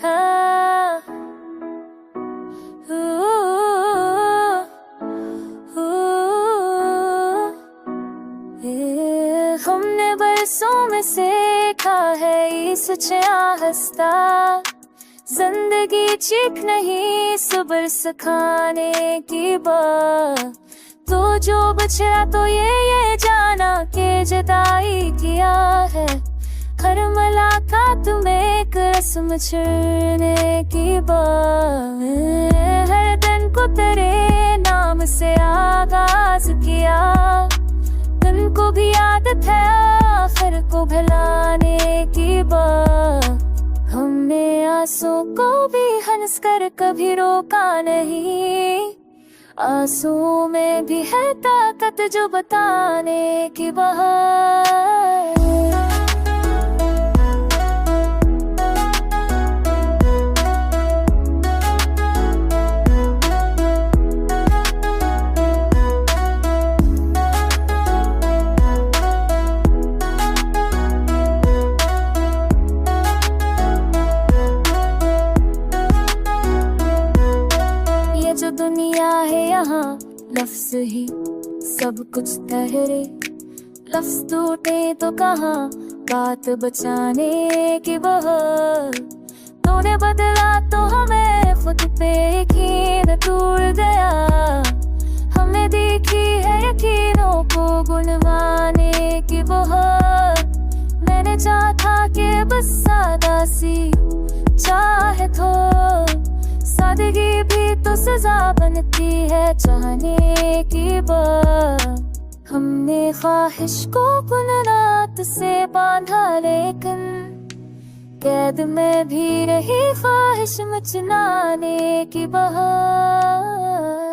हाँ, हमने बरसों में सीखा है इस हंसता, जिंदगी चीख नहीं सब्र सिखाने की बात। तो जो बचा तो ये जाना के जुदाई किया है, हर मुलाकात में एक रस्म छूने की बात। हर दिन को तेरे नाम से आगाज किया, दिन को भी आदत है आखिर को भुलाने की बात। हमने आंसू को भी हंस कर कभी रोका नहीं, आंसू में भी है ताकत जो बताने की बात। दुनिया है यहाँ लफ्ज ही सब कुछ ठहरे, लफ्ज टूटे तो कहाँ बात बचाने की बहार। तूने बदला तो हमें खुद पे यकीन टूट गया, हमने देखी है यकीनों को गुनवाने की बहार। मैंने चाहा था कि बस सादा सी चाहे तो, सादगी भी तो सजा बनती है चाहने की बात। हमने ख्वाहिश को गुनरात से बांधा, लेकिन कैद में भी रही ख्वाहिश मचलाने की बहार।